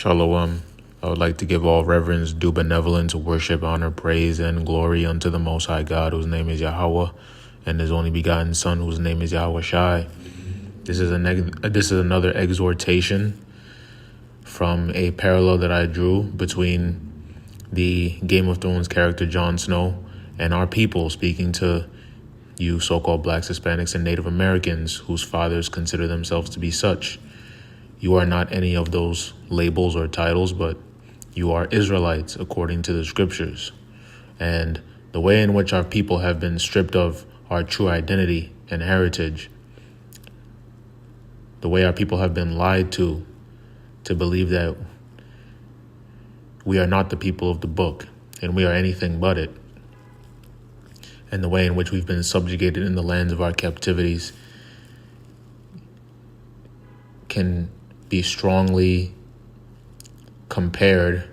Shalom. I would like to give all reverence, due benevolence, worship, honor, praise, and glory unto the Most High God, whose name is Yahweh, and His only begotten Son, whose name is Yahweh Shai. This is another exhortation from a parallel that I drew between the Game of Thrones character Jon Snow and our people, speaking to you so-called blacks, Hispanics, and Native Americans whose fathers consider themselves to be such. You are not any of those labels or titles, but you are Israelites according to the scriptures. And the way in which our people have been stripped of our true identity and heritage, the way our people have been lied to believe that we are not the people of the book and we are anything but it, and the way in which we've been subjugated in the lands of our captivities can be strongly compared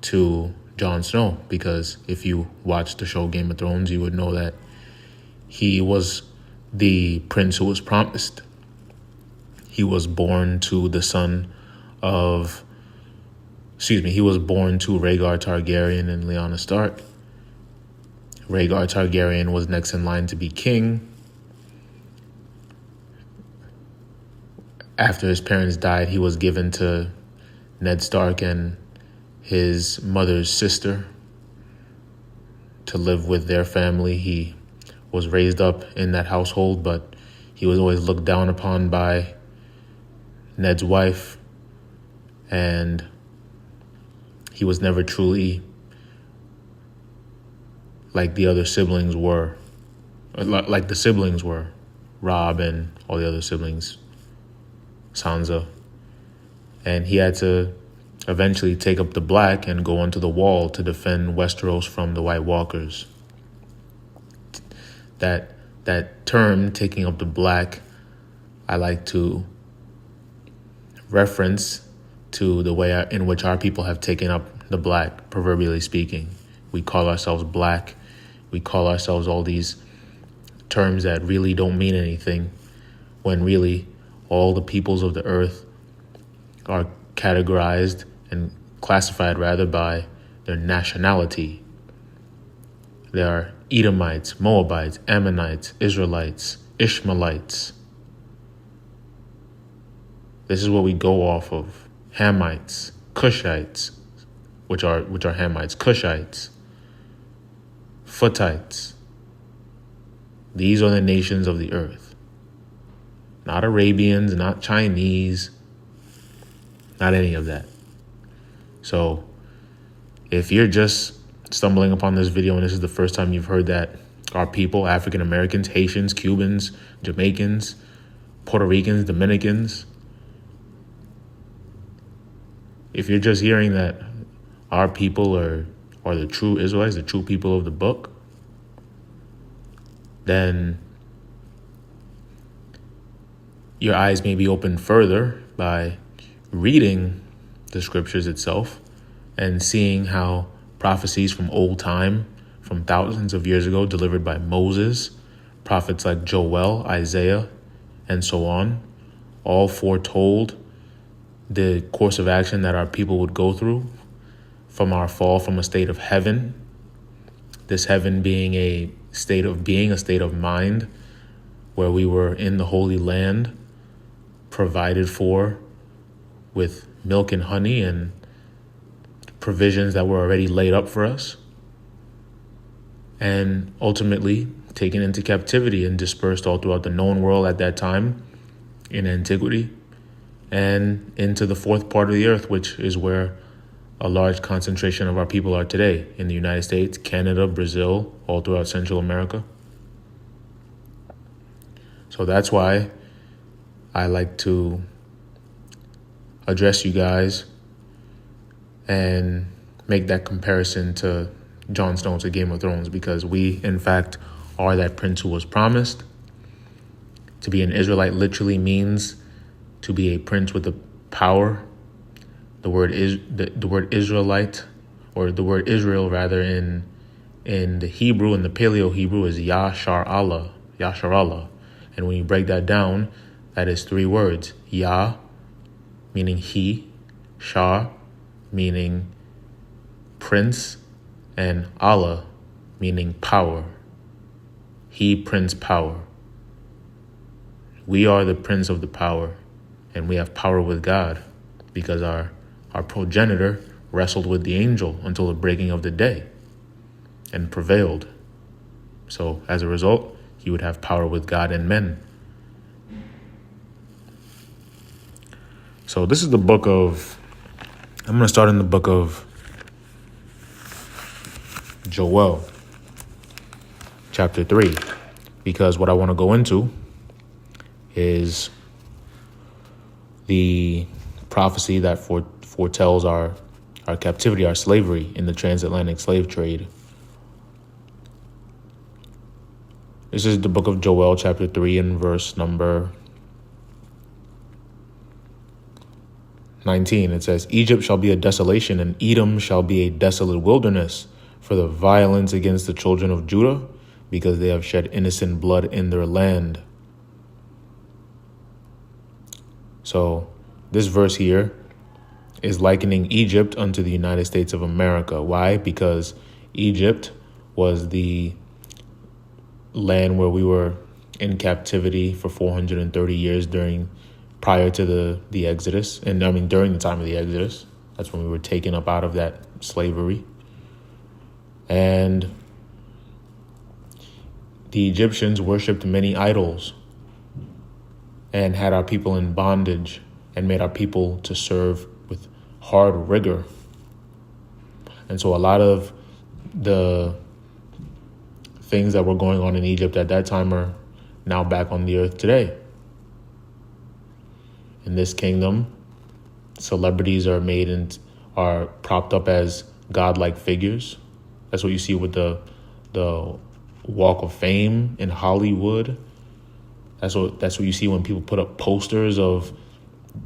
to Jon Snow, because if you watch the show Game of Thrones, you would know that he was the prince who was promised. He was born to the son of, he was born to Rhaegar Targaryen and Lyanna Stark. Rhaegar Targaryen was next in line to be king. After his parents died, he was given to Ned Stark and his mother's sister to live with their family. He was raised up in that household, but he was always looked down upon by Ned's wife, and he was never truly like the other siblings were, like the siblings were, Robb and all the other siblings, Sansa. And he had to eventually take up the black and go onto the wall to defend Westeros from the White Walkers. That term, taking up the black, I like to reference to the way in which our people have taken up the black, proverbially speaking. We call ourselves black. We call ourselves all these terms that really don't mean anything, when really all the peoples of the earth are categorized and classified rather by their nationality. There are Edomites, Moabites, Ammonites, Israelites, Ishmaelites. This is what we go off of. Hamites, Cushites, which are Hamites, Cushites, Foothites. These are the nations of the earth. Not Arabians, not Chinese, not any of that. So if you're just stumbling upon this video and this is the first time you've heard that our people, African Americans, Haitians, Cubans, Jamaicans, Puerto Ricans, Dominicans, if you're just hearing that our people are the true Israelites, the true people of the book, then your eyes may be opened further by reading the scriptures itself and seeing how prophecies from old time, from thousands of years ago, delivered by Moses, prophets like Joel, Isaiah, and so on, all foretold the course of action that our people would go through from our fall from a state of heaven, this heaven being a state of being, a state of mind, where we were in the Holy Land, provided for with milk and honey and provisions that were already laid up for us, and ultimately taken into captivity and dispersed all throughout the known world at that time in antiquity, and into the fourth part of the earth, which is where a large concentration of our people are today, in the United States, Canada, Brazil, all throughout Central America. So that's why I like to address you guys and make that comparison to Jon Snow to Game of Thrones, because we, in fact, are that prince who was promised. To be an Israelite literally means to be a prince with the power. The word Israelite, or the word Israel rather, in the Hebrew, in the Paleo Hebrew, is Yasharahla. And when you break that down, that is three words. Yah, meaning he, Shah, meaning prince, and Allah, meaning power. He prince power. We are the prince of the power, and we have power with God because our progenitor wrestled with the angel until the breaking of the day and prevailed. So as a result, he would have power with God and men. So this is the book of, I'm going to start in the book of Joel, chapter 3, because what I want to go into is the prophecy that foretells our captivity, our slavery in the transatlantic slave trade. This is the book of Joel, chapter 3, and verse number 19. It says, Egypt shall be a desolation, and Edom shall be a desolate wilderness for the violence against the children of Judah, because they have shed innocent blood in their land. So this verse here is likening Egypt unto the United States of America. Why? Because Egypt was the land where we were in captivity for 430 years prior to the Exodus. And I mean, during the time of the Exodus, that's when we were taken up out of that slavery. And the Egyptians worshipped many idols and had our people in bondage and made our people to serve with hard rigor. And so a lot of the things that were going on in Egypt at that time are now back on the earth today. In this kingdom, celebrities are made and are propped up as godlike figures. That's what you see with the Walk of Fame in Hollywood. That's what you see when people put up posters of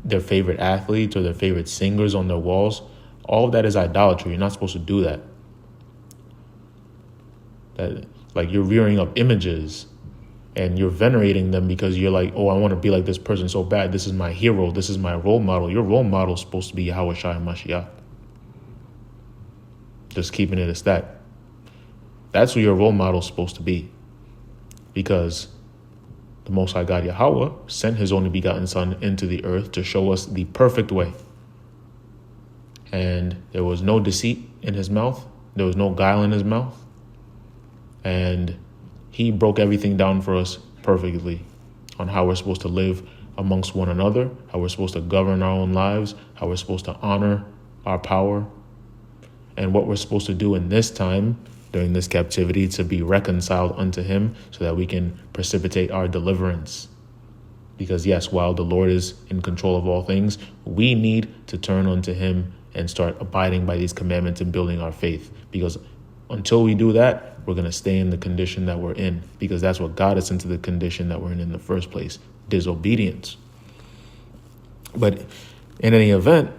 their favorite athletes or their favorite singers on their walls. All of that is idolatry. You're not supposed to do that. Like you're rearing up images and you're venerating them because you're like, oh, I want to be like this person so bad. This is my hero. This is my role model. Your role model is supposed to be Yahweh and Mashiach. Just keeping it as that. That's who your role model is supposed to be. Because the Most High God Yahweh sent his only begotten Son into the earth to show us the perfect way. And there was no deceit in his mouth. There was no guile in his mouth. And he broke everything down for us perfectly on how we're supposed to live amongst one another, how we're supposed to govern our own lives, how we're supposed to honor our power, and what we're supposed to do in this time during this captivity to be reconciled unto him so that we can precipitate our deliverance. Because yes, while the Lord is in control of all things, we need to turn unto him and start abiding by these commandments and building our faith. Because until we do that, we're going to stay in the condition that we're in, because that's what got us into the condition that we're in the first place, disobedience. But in any event,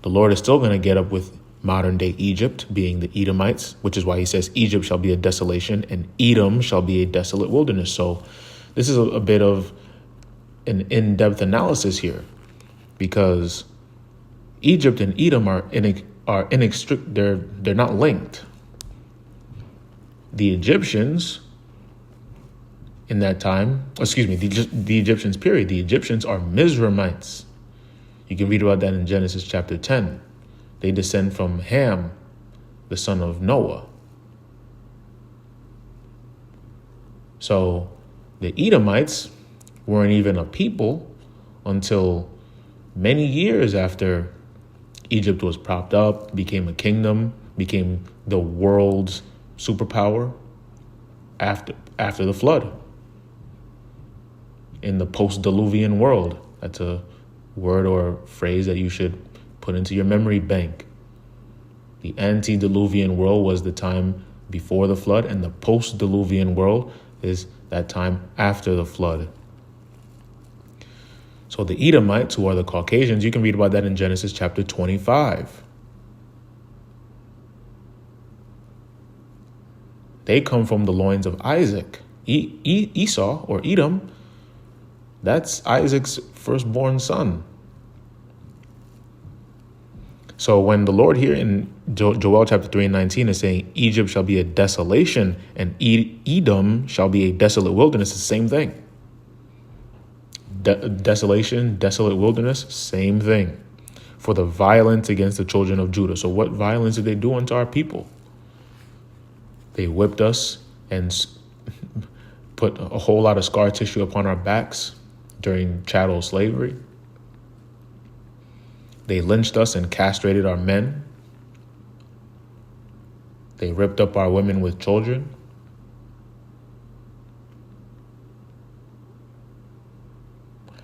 the Lord is still going to get up with modern day Egypt, being the Edomites, which is why he says Egypt shall be a desolation and Edom shall be a desolate wilderness. So this is a bit of an in-depth analysis here, because Egypt and Edom are inextricably, they're not linked. The Egyptians in that time, the Egyptians period, the Egyptians are Mizraimites. You can read about that in Genesis chapter 10. They descend from Ham, the son of Noah. So the Edomites weren't even a people until many years after Egypt was propped up, became a kingdom, became the world's superpower after the flood. In the post-Diluvian world, that's a word or phrase that you should put into your memory bank. The antediluvian world was the time before the flood, and the post-Diluvian world is that time after the flood. So the Edomites, who are the Caucasians, you can read about that in Genesis chapter 25. They come from the loins of Isaac. Esau, or Edom, that's Isaac's firstborn son. So when the Lord here in Joel chapter 3 and 19 is saying Egypt shall be a desolation and Edom shall be a desolate wilderness, it's the same thing. Desolation, desolate wilderness, same thing. For the violence against the children of Judah. So what violence did they do unto our people? They whipped us and put a whole lot of scar tissue upon our backs during chattel slavery. They lynched us and castrated our men. They ripped up our women with children.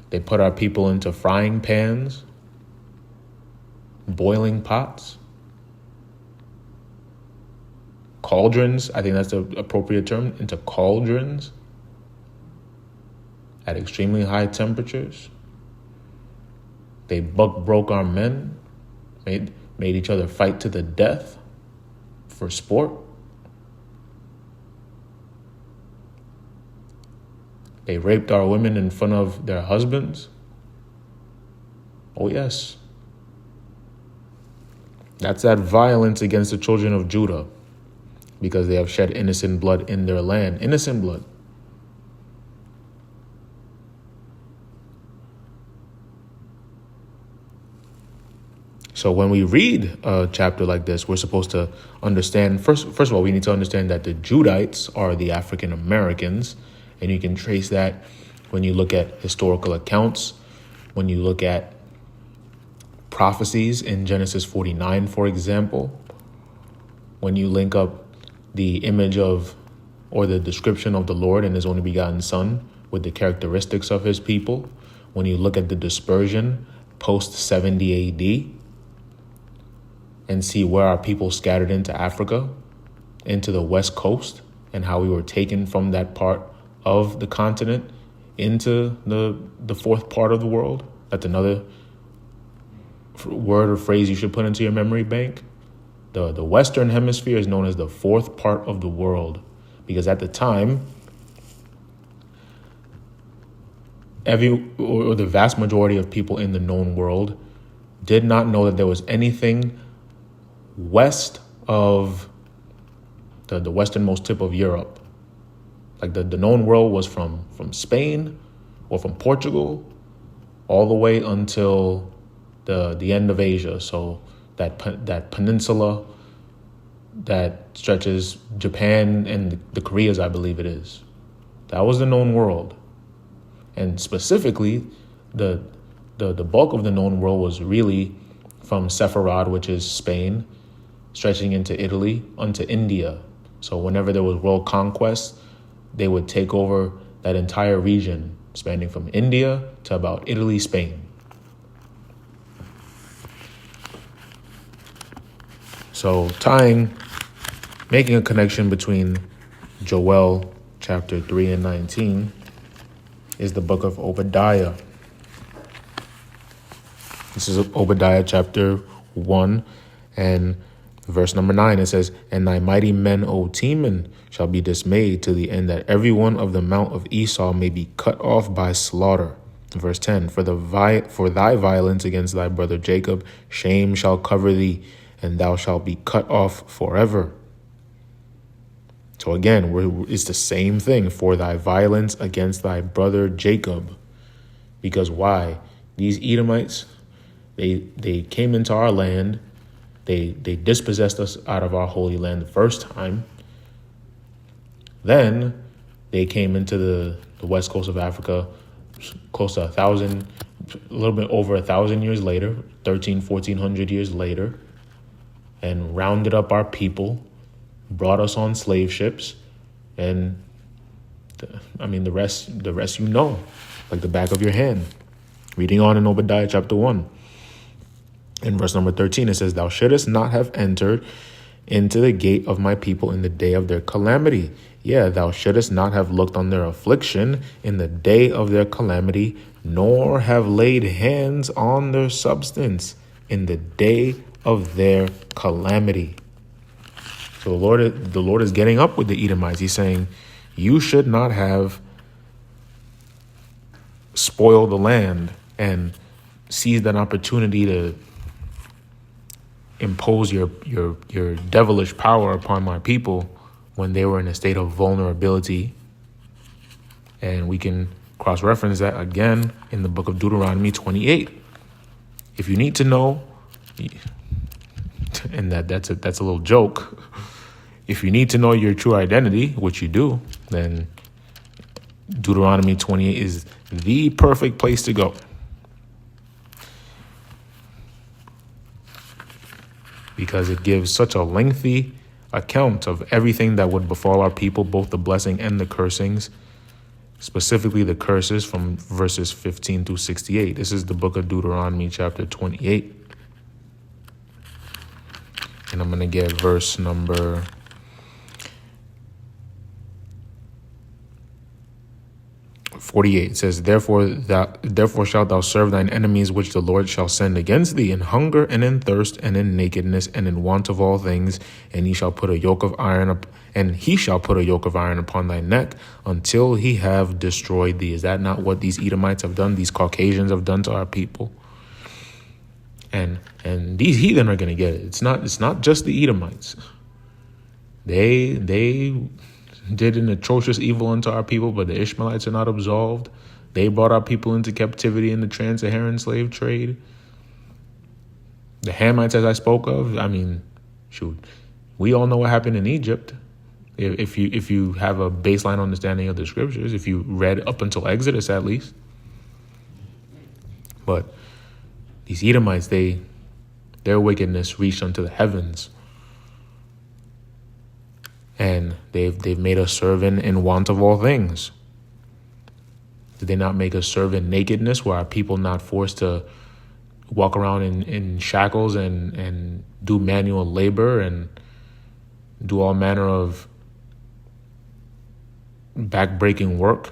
They put our people into frying pans, boiling pots, cauldrons. I think that's the appropriate term, into cauldrons at extremely high temperatures. They broke our men, made each other fight to the death for sport. They raped our women in front of their husbands. Oh, yes. That's that violence against the children of Judah because they have shed innocent blood in their land. Innocent blood. So when we read a chapter like this, we're supposed to understand, first of all, we need to understand that the Judites are the African Americans. And you can trace that when you look at historical accounts, when you look at prophecies in Genesis 49, for example, when you link up the image of or the description of the Lord and his only begotten Son with the characteristics of his people, when you look at the dispersion post 70 AD and see where our people scattered into Africa, into the West Coast, and how we were taken from that part of the continent into the fourth part of the world. That's another word or phrase you should put into your memory bank. The Western Hemisphere is known as the fourth part of the world because at the time, the vast majority of people in the known world did not know that there was anything west of the westernmost tip of Europe. Like the known world was from Spain or from Portugal all the way until the end of Asia. So that peninsula that stretches Japan and the Koreas, I believe it is. That was the known world. And specifically, the bulk of the known world was really from Sepharad, which is Spain, stretching into Italy, onto India. So whenever there was world conquest, they would take over that entire region, spanning from India to about Italy, Spain. So making a connection between Joel chapter 3 and 19 is the book of Obadiah. This is Obadiah chapter 1 and verse number 9. It says, "And thy mighty men, O Teman, shall be dismayed to the end that every one of the mount of Esau may be cut off by slaughter." Verse 10, for thy violence against thy brother Jacob, shame shall cover thee, and thou shalt be cut off forever. So again, it's the same thing, for thy violence against thy brother Jacob. Because why? These Edomites, they came into our land. They dispossessed us out of our holy land the first time. Then they came into the west coast of Africa close to a little bit over 1,000 years later, 1,400 years later, and rounded up our people, brought us on slave ships, and the rest you know, like the back of your hand. Reading on in Obadiah chapter 1. In verse number 13, it says, "Thou shouldest not have entered into the gate of my people in the day of their calamity. Yeah, thou shouldest not have looked on their affliction in the day of their calamity, nor have laid hands on their substance in the day of their calamity." So the Lord is getting up with the Edomites. He's saying, you should not have spoiled the land and seized an opportunity to impose your devilish power upon my people when they were in a state of vulnerability. And we can cross-reference that again in the book of Deuteronomy 28. If you need to know, and that's a little joke, if you need to know your true identity, which you do, then Deuteronomy 28 is the perfect place to go. Because it gives such a lengthy account of everything that would befall our people, both the blessing and the cursings, specifically the curses from verses 15 through 68. This is the book of Deuteronomy chapter 28. And I'm going to get verse number 48. It says, Therefore shalt thou serve thine enemies, which the Lord shall send against thee, in hunger and in thirst and in nakedness and in want of all things, and he shall put a yoke of iron upon thy neck until he have destroyed thee. Is that not what these Edomites have done? These Caucasians have done to our people? And these heathen are going to get it. It's not just the Edomites. They did an atrocious evil unto our people, but the Ishmaelites are not absolved. They brought our people into captivity in the trans-Saharan slave trade. The Hamites, as I spoke of, I mean, shoot, we all know what happened in Egypt. If you have a baseline understanding of the scriptures, if you read up until Exodus at least. But these Edomites, their wickedness reached unto the heavens. And they've made us serve in want of all things. Did they not make us serve in nakedness, where our people not forced to walk around in shackles and do manual labor and do all manner of back-breaking work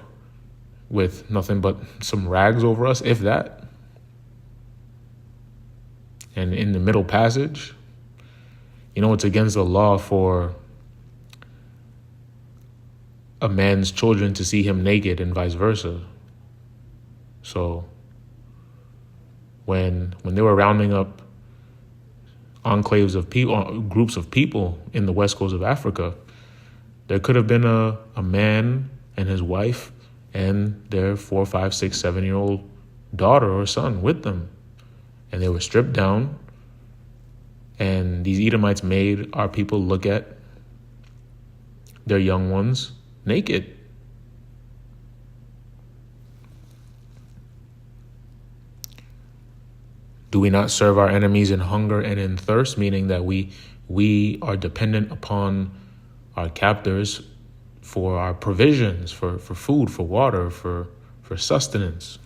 with nothing but some rags over us, if that? And in the middle passage, it's against the law for a man's children to see him naked and vice versa. So when they were rounding up enclaves of people, groups of people in the west coast of Africa, there could have been a man and his wife and their 4, 5, 6, 7-year-old daughter or son with them. And they were stripped down. And these Edomites made our people look at their young ones naked. Do we not serve our enemies in hunger and in thirst, meaning that we are dependent upon our captors for our provisions, for food, for water, for sustenance?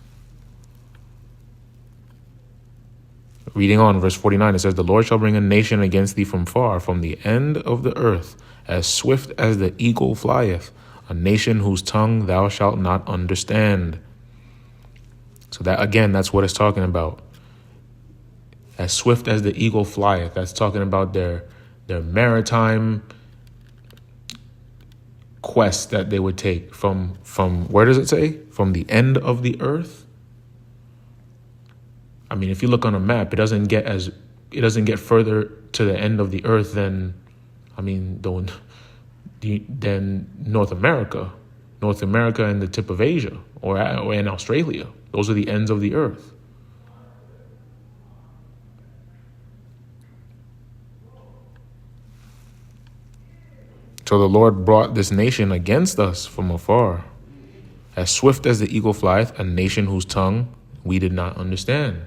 Reading on, verse 49, it says, The Lord shall bring a nation against thee from far, from the end of the earth, as swift as the eagle flieth, a nation whose tongue thou shalt not understand. So that, again, that's what it's talking about. As swift as the eagle flieth. That's talking about their maritime quest that they would take from where does it say? From the end of the earth. I mean, if you look on a map, it doesn't get further to the end of the earth than North America and the tip of Asia or in Australia. Those are the ends of the earth. So the Lord brought this nation against us from afar, as swift as the eagle flieth, a nation whose tongue we did not understand.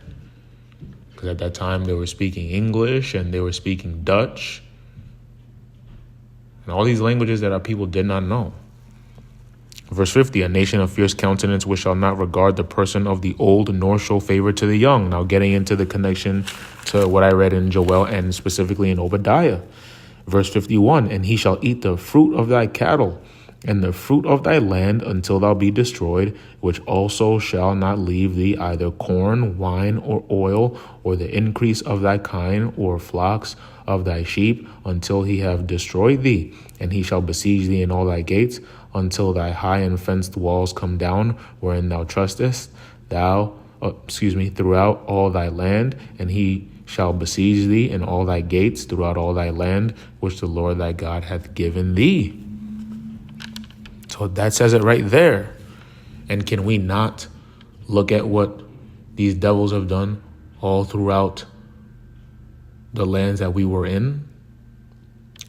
Because at that time they were speaking English and they were speaking Dutch and all these languages that our people did not know. Verse 50, a nation of fierce countenance which shall not regard the person of the old nor show favor to the young. Now getting into the connection to what I read in Joel and specifically in Obadiah. Verse 51, and he shall eat the fruit of thy cattle and the fruit of thy land until thou be destroyed, which also shall not leave thee either corn, wine, or oil, or the increase of thy kine, or flocks of thy sheep, until he have destroyed thee. And he shall besiege thee in all thy gates, until thy high and fenced walls come down, wherein thou trustest, throughout all thy land, and he shall besiege thee in all thy gates throughout all thy land, which the Lord thy God hath given thee. So that says it right there. And can we not look at what these devils have done all throughout the lands that we were in?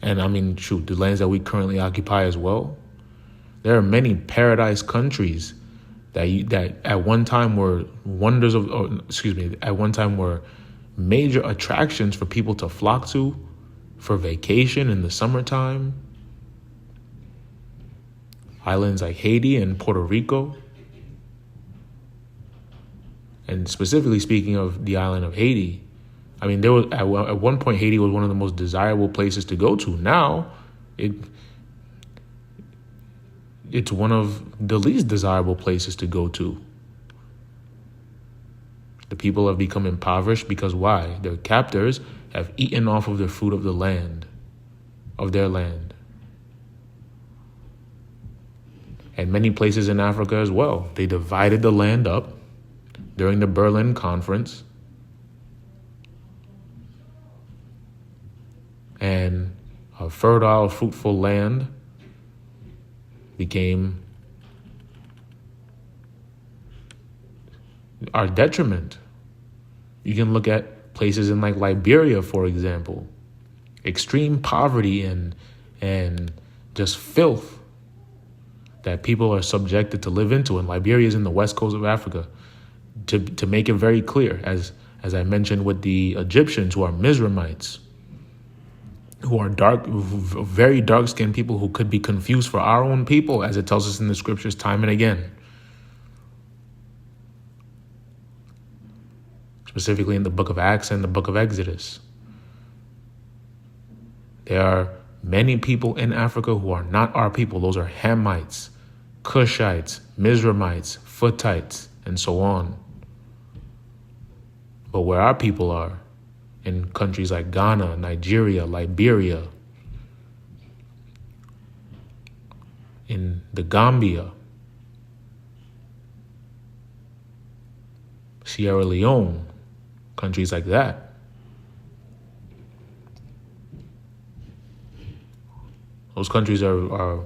And I mean, shoot, the lands that we currently occupy as well. There are many paradise countries that at one time were at one time were major attractions for people to flock to for vacation in the summertime. Islands like Haiti and Puerto Rico. And specifically speaking of the island of Haiti, I mean, there was at one point Haiti was one of the most desirable places to go to. Now, it's one of the least desirable places to go to. The people have become impoverished because why? Their captors have eaten off of the fruit of the land, of their land. And many places in Africa as well. They divided the land up during the Berlin Conference. And a fertile, fruitful land became our detriment. You can look at places in like Liberia, for example. Extreme poverty and just filth that people are subjected to live into. And Liberia is in the west coast of Africa. To make it very clear, as I mentioned with the Egyptians, who are Mizraimites, who are dark, very dark-skinned people who could be confused for our own people, as it tells us in the scriptures time and again. Specifically in the book of Acts and the book of Exodus. There are many people in Africa who are not our people. Those are Hamites, Cushites, Mizraimites, Foothites, and so on. But where our people are, in countries like Ghana, Nigeria, Liberia, in the Gambia, Sierra Leone, countries like that. Those countries are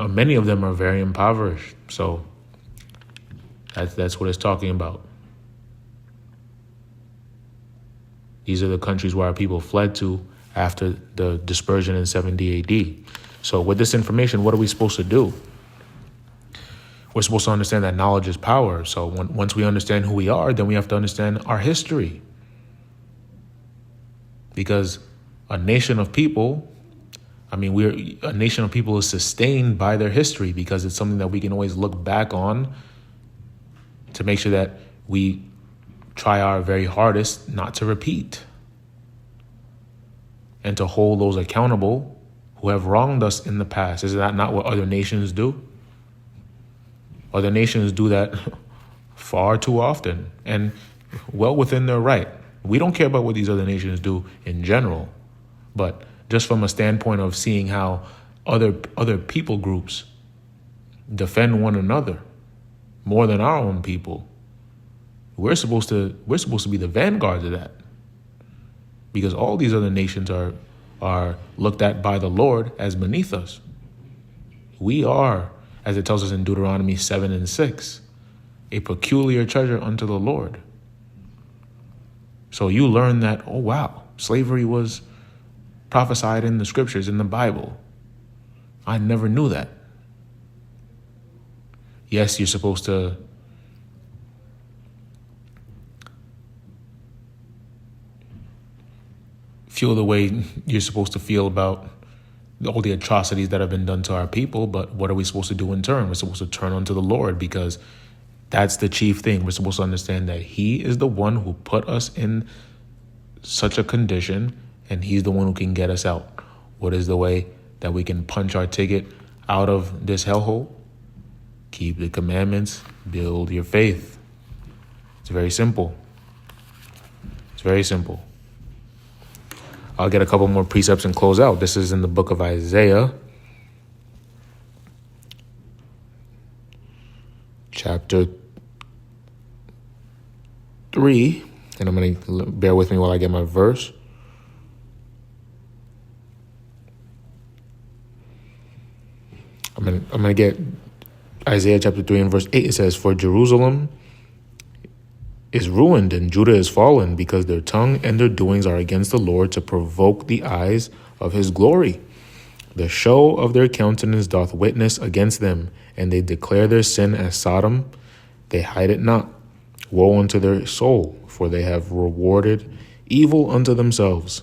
many of them are very impoverished. So that's what it's talking about. These are the countries where our people fled to after the dispersion in 70 AD. So with this information, what are we supposed to do? We're supposed to understand that knowledge is power. So once we understand who we are, then we have to understand our history. Because a nation of people, a nation of people is sustained by their history, because it's something that we can always look back on to make sure that we try our very hardest not to repeat, and to hold those accountable who have wronged us in the past. Is that not what other nations do? Other nations do that far too often, and well within their right. We don't care about what these other nations do in general, but just from a standpoint of seeing how other people groups defend one another more than our own people. We're supposed to be the vanguards of that, because all these other nations are looked at by the Lord as beneath us. We are, as it tells us in Deuteronomy 7:6, a peculiar treasure unto the Lord. So you learn that, oh wow, slavery was prophesied in the scriptures, in the Bible. I never knew that. Yes, you're supposed to feel the way you're supposed to feel about all the atrocities that have been done to our people, but what are we supposed to do in turn? We're supposed to turn unto the Lord, because that's the chief thing. We're supposed to understand that He is the one who put us in such a condition, and He's the one who can get us out. What is the way that we can punch our ticket out of this hellhole? Keep the commandments, build your faith. It's very simple. It's very simple. I'll get a couple more precepts and close out. This is in the book of Isaiah, chapter 3, And I'm going to bear with me while I get my verse. I'm going to get Isaiah chapter 3 and verse 8. It says, "For Jerusalem is ruined and Judah is fallen, because their tongue and their doings are against the Lord, to provoke the eyes of his glory. The show of their countenance doth witness against them, and they declare their sin as Sodom. They hide it not. Woe unto their soul, for they have rewarded evil unto themselves.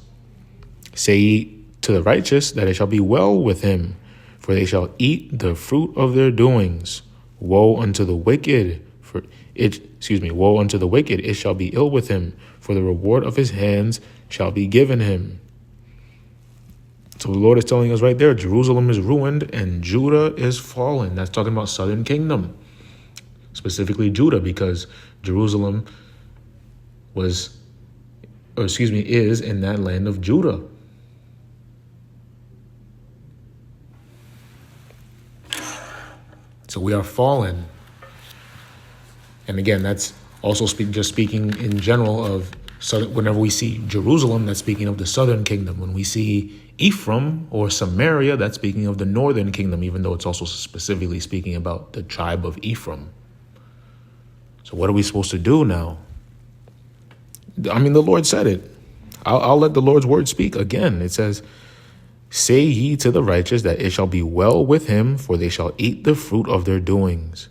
Say ye to the righteous that it shall be well with him, for they shall eat the fruit of their doings. Woe unto the wicked, woe unto the wicked, it shall be ill with him, for the reward of his hands shall be given him." So the Lord is telling us right there, Jerusalem is ruined and Judah is fallen. That's talking about southern kingdom, specifically Judah, because Jerusalem is in that land of Judah. So we are fallen. And again, that's also speaking in general of, whenever we see Jerusalem, that's speaking of the southern kingdom. When we see Ephraim or Samaria, that's speaking of the northern kingdom, even though it's also specifically speaking about the tribe of Ephraim. So what are we supposed to do now? I mean, the Lord said it. I'll let the Lord's word speak again. It says, "Say ye to the righteous that it shall be well with him, for they shall eat the fruit of their doings.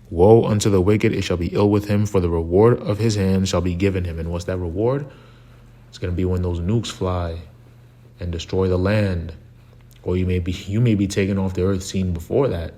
Woe unto the wicked, it shall be ill with him, for the reward of his hand shall be given him." And what's that reward? It's going to be when those nukes fly and destroy the land. Or you may be taken off the earth scene before that.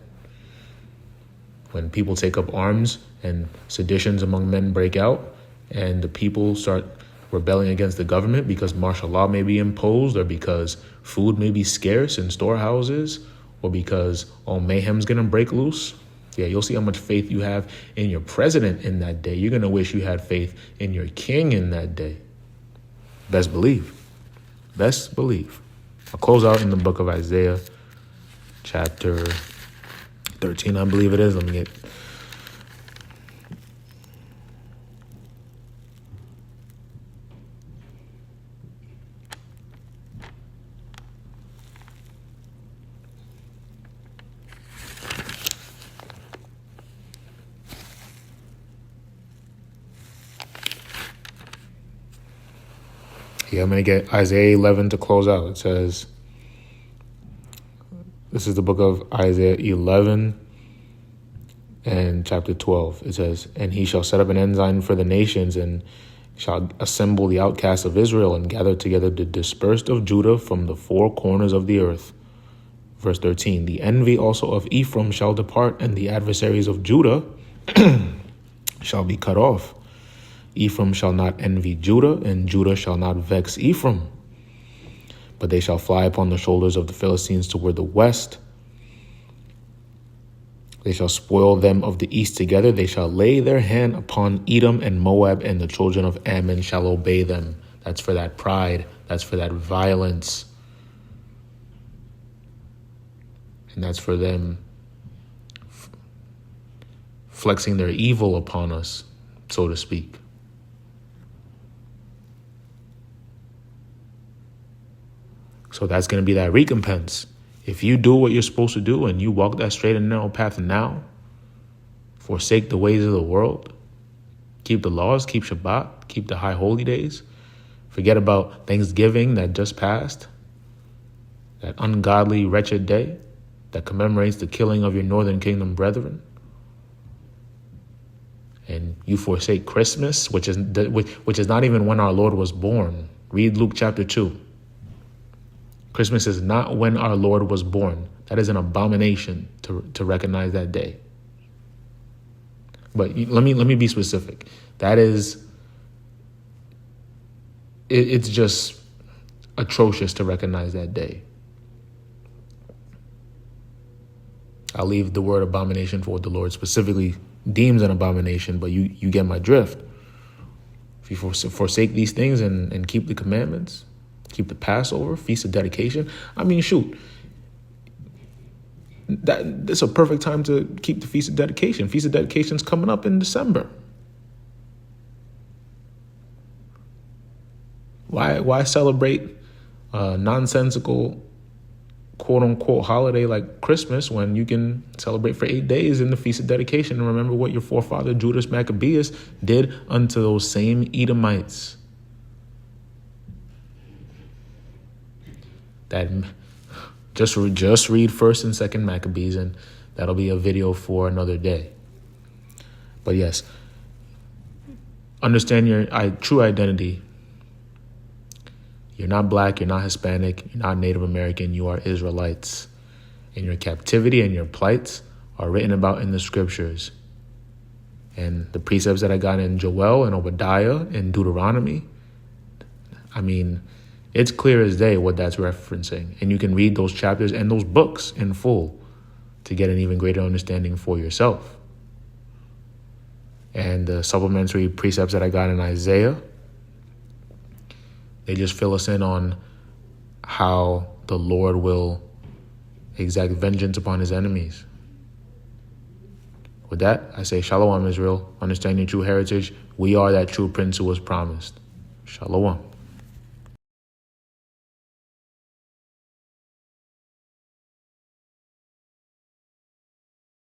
When people take up arms and seditions among men break out, and the people start rebelling against the government because martial law may be imposed, or because food may be scarce in storehouses, or because all mayhem's going to break loose. Yeah, you'll see how much faith you have in your president in that day. You're going to wish you had faith in your king in that day. Best believe. Best believe. I'll close out in the book of Isaiah, chapter 13, I believe it is. Let me get... Yeah, I'm going to get Isaiah 11 to close out. It says, this is the book of Isaiah 11 and chapter 12. It says, "And he shall set up an ensign for the nations, and shall assemble the outcasts of Israel, and gather together the dispersed of Judah from the four corners of the earth." Verse 13, "The envy also of Ephraim shall depart, and the adversaries of Judah shall be cut off. Ephraim shall not envy Judah, and Judah shall not vex Ephraim. But they shall fly upon the shoulders of the Philistines toward the west. They shall spoil them of the east together. They shall lay their hand upon Edom and Moab, and the children of Ammon shall obey them." That's for that pride. That's for that violence. And that's for them flexing their evil upon us, so to speak. So that's going to be that recompense. If you do what you're supposed to do and you walk that straight and narrow path now, forsake the ways of the world, keep the laws, keep Shabbat, keep the high holy days, forget about Thanksgiving that just passed, that ungodly, wretched day that commemorates the killing of your northern kingdom brethren, and you forsake Christmas, which is not even when our Lord was born. Read Luke chapter 2. Christmas is not when our Lord was born. That is an abomination to recognize that day. But let me be specific. That is, it's just atrocious to recognize that day. I'll leave the word abomination for what the Lord specifically deems an abomination, but you get my drift. If you forsake these things and keep the commandments, keep the Passover, Feast of Dedication. I mean, shoot, that's a perfect time to keep the Feast of Dedication. Feast of Dedication's coming up in December. Why celebrate a nonsensical quote unquote holiday like Christmas when you can celebrate for 8 days in the Feast of Dedication and remember what your forefather Judas Maccabeus did unto those same Edomites? That just read 1st and 2nd Maccabees, and that'll be a video for another day. But yes, understand your true identity. You're not black, you're not Hispanic, you're not Native American, you are Israelites. And your captivity and your plights are written about in the scriptures. And the precepts that I got in Joel and Obadiah and Deuteronomy, I mean, it's clear as day what that's referencing. And you can read those chapters and those books in full to get an even greater understanding for yourself. And the supplementary precepts that I got in Isaiah, they just fill us in on how the Lord will exact vengeance upon his enemies. With that, I say Shalom, Israel. Understand your true heritage. We are that true prince who was promised. Shalom.